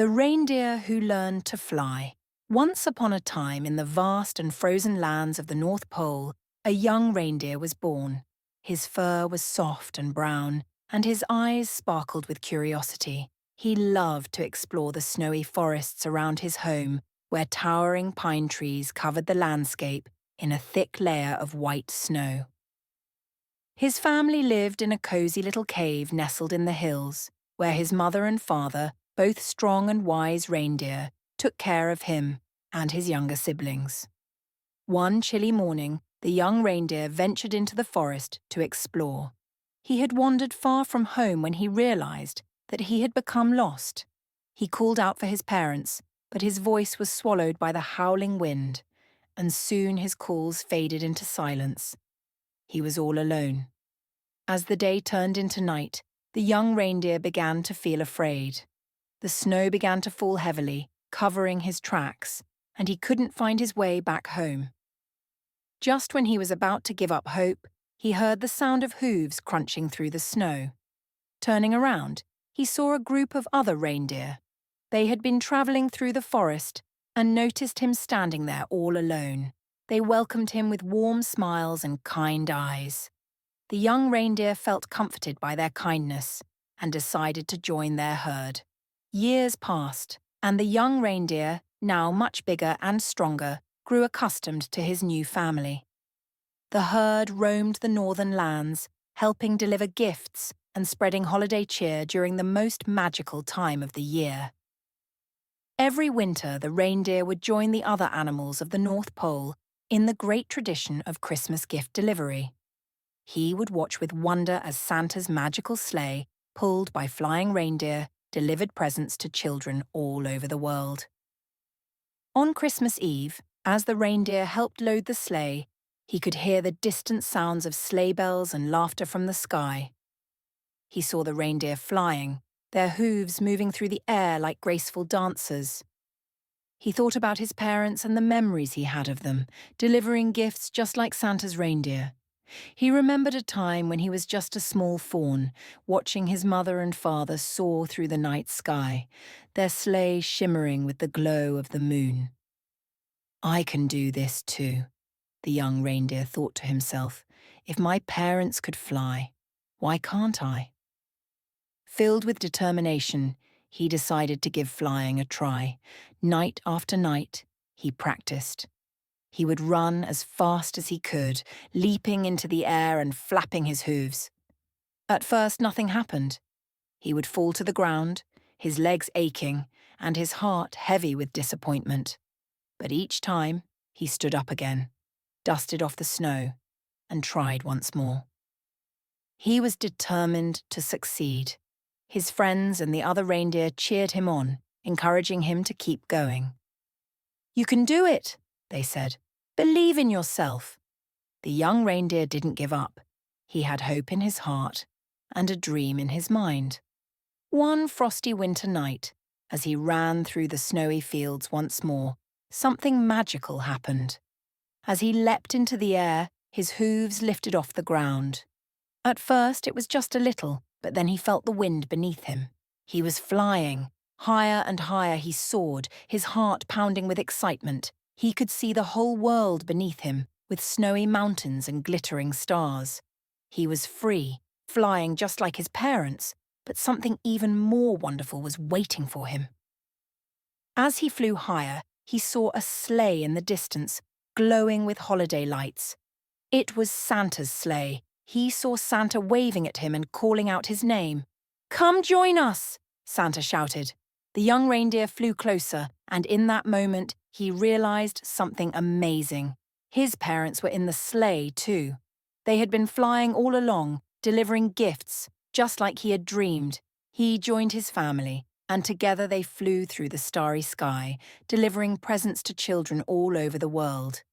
The Reindeer Who Learned to Fly. Once upon a time in the vast and frozen lands of the North Pole, a young reindeer was born. His fur was soft and brown, and his eyes sparkled with curiosity. He loved to explore the snowy forests around his home, where towering pine trees covered the landscape in a thick layer of white snow. His family lived in a cozy little cave nestled in the hills, where his mother and father, both strong and wise reindeer, took care of him and his younger siblings. One chilly morning, the young reindeer ventured into the forest to explore. He had wandered far from home when he realized that he had become lost. He called out for his parents, but his voice was swallowed by the howling wind, and soon his calls faded into silence. He was all alone. As the day turned into night, the young reindeer began to feel afraid. The snow began to fall heavily, covering his tracks, and he couldn't find his way back home. Just when he was about to give up hope, he heard the sound of hooves crunching through the snow. Turning around, he saw a group of other reindeer. They had been traveling through the forest and noticed him standing there all alone. They welcomed him with warm smiles and kind eyes. The young reindeer felt comforted by their kindness and decided to join their herd. Years passed, and the young reindeer, now much bigger and stronger, grew accustomed to his new family. The herd roamed the northern lands, helping deliver gifts and spreading holiday cheer during the most magical time of the year. Every winter, the reindeer would join the other animals of the North Pole in the great tradition of Christmas gift delivery. He would watch with wonder as Santa's magical sleigh, pulled by flying reindeer, delivered presents to children all over the world. On Christmas Eve, as the reindeer helped load the sleigh, he could hear the distant sounds of sleigh bells and laughter from the sky. He saw the reindeer flying, their hooves moving through the air like graceful dancers. He thought about his parents and the memories he had of them, delivering gifts just like Santa's reindeer. He remembered a time when he was just a small fawn, watching his mother and father soar through the night sky, their sleigh shimmering with the glow of the moon. I can do this too, the young reindeer thought to himself. If my parents could fly, why can't I? Filled with determination, he decided to give flying a try. Night after night, he practiced. He would run as fast as he could, leaping into the air and flapping his hooves. At first, nothing happened. He would fall to the ground, his legs aching, and his heart heavy with disappointment. But each time, he stood up again, dusted off the snow, and tried once more. He was determined to succeed. His friends and the other reindeer cheered him on, encouraging him to keep going. "You can do it," they said. "Believe in yourself." The young reindeer didn't give up. He had hope in his heart and a dream in his mind. One frosty winter night, as he ran through the snowy fields once more, something magical happened. As he leapt into the air, his hooves lifted off the ground. At first it was just a little, but then he felt the wind beneath him. He was flying. Higher and higher he soared, his heart pounding with excitement. He could see the whole world beneath him, with snowy mountains and glittering stars. He was free, flying just like his parents, but something even more wonderful was waiting for him. As he flew higher, he saw a sleigh in the distance, glowing with holiday lights. It was Santa's sleigh. He saw Santa waving at him and calling out his name. "Come join us!" Santa shouted. The young reindeer flew closer, and in that moment, he realized something amazing. His parents were in the sleigh, too. They had been flying all along, delivering gifts, just like he had dreamed. He joined his family, and together they flew through the starry sky, delivering presents to children all over the world.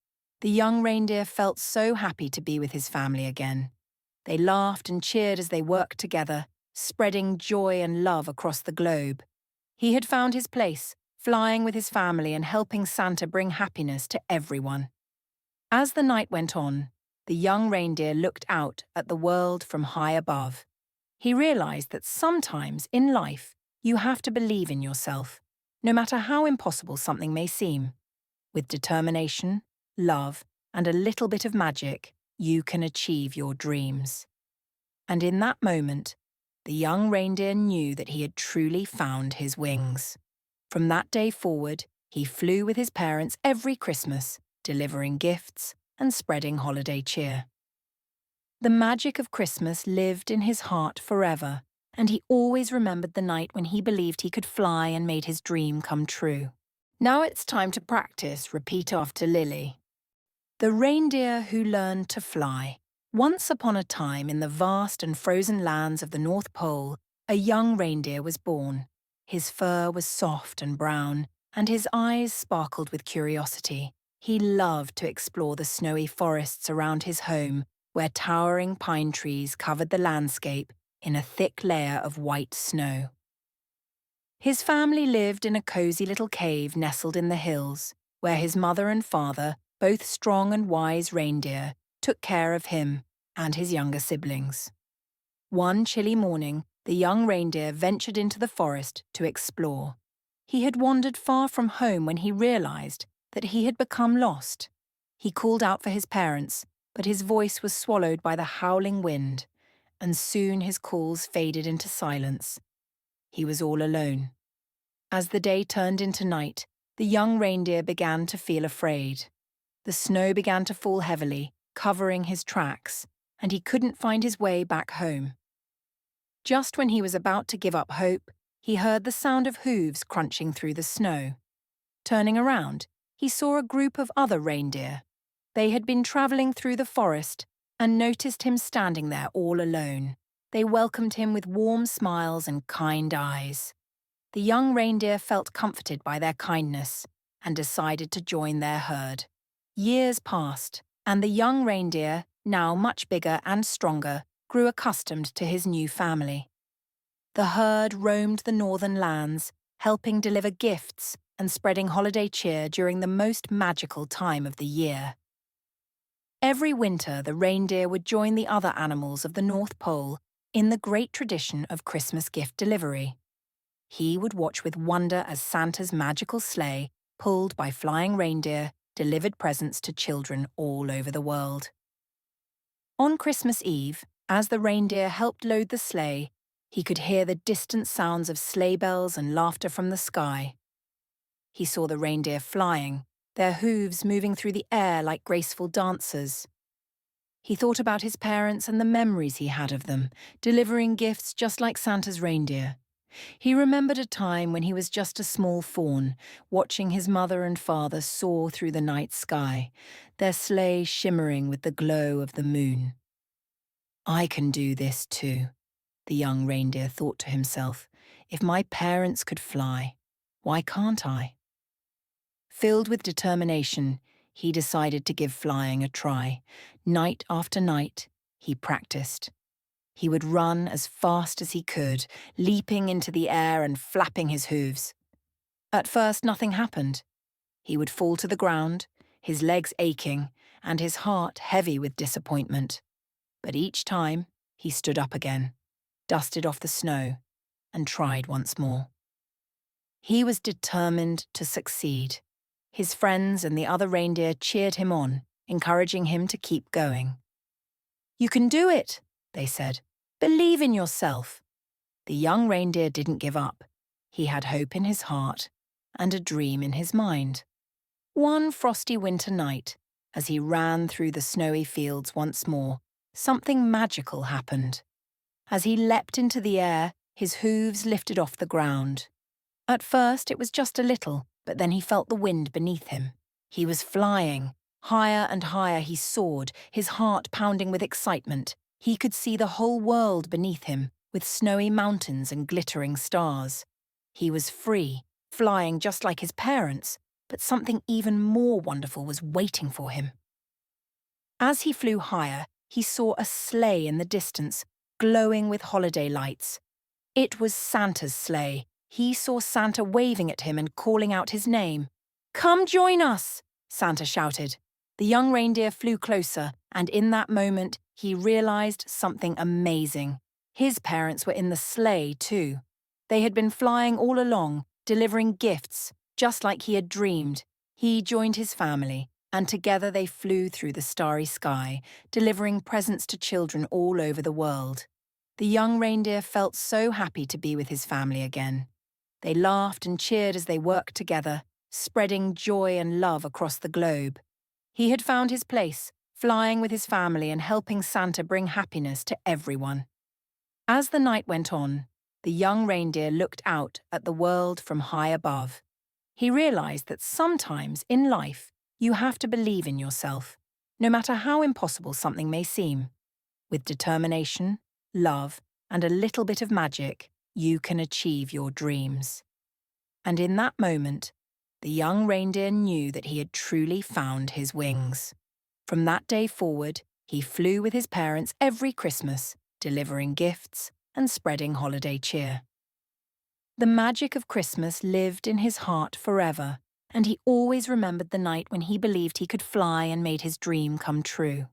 The young reindeer felt so happy to be with his family again. They laughed and cheered as they worked together, spreading joy and love across the globe. He had found his place, flying with his family and helping Santa bring happiness to everyone. As the night went on, the young reindeer looked out at the world from high above. He realized that sometimes in life, you have to believe in yourself. no matter how impossible something may seem. With determination, love, and a little bit of magic, you can achieve your dreams. And in that moment, the young reindeer knew that he had truly found his wings. From that day forward, he flew with his parents every Christmas, delivering gifts and spreading holiday cheer. The magic of Christmas lived in his heart forever, and he always remembered the night when he believed he could fly and made his dream come true. Now it's time to practice. Repeat after Lily. The reindeer who learned to fly. Once upon a time in the vast and frozen lands of the North Pole, a young reindeer was born. His fur was soft and brown, and his eyes sparkled with curiosity. He loved to explore the snowy forests around his home, where towering pine trees covered the landscape in a thick layer of white snow. His family lived in a cozy little cave nestled in the hills, where his mother and father, both strong and wise reindeer, took care of him and his younger siblings. One chilly morning, the young reindeer ventured into the forest to explore. He had wandered far from home when he realized that he had become lost. He called out for his parents, but his voice was swallowed by the howling wind, and soon his calls faded into silence. He was all alone. As the day turned into night, the young reindeer began to feel afraid. The snow began to fall heavily, covering his tracks, and he couldn't find his way back home. Just when he was about to give up hope, he heard the sound of hooves crunching through the snow. Turning around, he saw a group of other reindeer. They had been travelling through the forest and noticed him standing there all alone. They welcomed him with warm smiles and kind eyes. The young reindeer felt comforted by their kindness and decided to join their herd. Years passed, and the young reindeer, now much bigger and stronger, grew accustomed to his new family. The herd roamed the northern lands, helping deliver gifts and spreading holiday cheer during the most magical time of the year. Every winter, the reindeer would join the other animals of the North Pole in the great tradition of Christmas gift delivery. He would watch with wonder as Santa's magical sleigh, pulled by flying reindeer, delivered presents to children all over the world. On Christmas Eve, as the reindeer helped load the sleigh, he could hear the distant sounds of sleigh bells and laughter from the sky. He saw the reindeer flying, their hooves moving through the air like graceful dancers. He thought about his parents and the memories he had of them, delivering gifts just like Santa's reindeer. He remembered a time when he was just a small fawn, watching his mother and father soar through the night sky, their sleigh shimmering with the glow of the moon. I can do this too, the young reindeer thought to himself. If my parents could fly, why can't I? Filled with determination, he decided to give flying a try. Night after night, he practiced. He would run as fast as he could, leaping into the air and flapping his hooves. At first, nothing happened. He would fall to the ground, his legs aching, and his heart heavy with disappointment. But each time, he stood up again, dusted off the snow, and tried once more. He was determined to succeed. His friends and the other reindeer cheered him on, encouraging him to keep going. "You can do it," they said. "Believe in yourself." The young reindeer didn't give up. He had hope in his heart and a dream in his mind. One frosty winter night, as he ran through the snowy fields once more, something magical happened. As he leapt into the air, his hooves lifted off the ground. At first it was just a little, but then he felt the wind beneath him. He was flying. Higher and higher he soared, his heart pounding with excitement. He could see the whole world beneath him, with snowy mountains and glittering stars. He was free, flying just like his parents, but something even more wonderful was waiting for him. As he flew higher, he saw a sleigh in the distance, glowing with holiday lights. It was Santa's sleigh. He saw Santa waving at him and calling out his name. "Come join us!" Santa shouted. The young reindeer flew closer, and in that moment, he realized something amazing. His parents were in the sleigh, too. They had been flying all along, delivering gifts, just like he had dreamed. He joined his family, and together they flew through the starry sky, delivering presents to children all over the world. The young reindeer felt so happy to be with his family again. They laughed and cheered as they worked together, spreading joy and love across the globe. He had found his place, flying with his family and helping Santa bring happiness to everyone. As the night went on, the young reindeer looked out at the world from high above. He realized that sometimes in life you have to believe in yourself, no matter how impossible something may seem. With determination, love, and a little bit of magic, you can achieve your dreams. And in that moment, the young reindeer knew that he had truly found his wings. From that day forward, he flew with his parents every Christmas, delivering gifts and spreading holiday cheer. The magic of Christmas lived in his heart forever, and he always remembered the night when he believed he could fly and made his dream come true.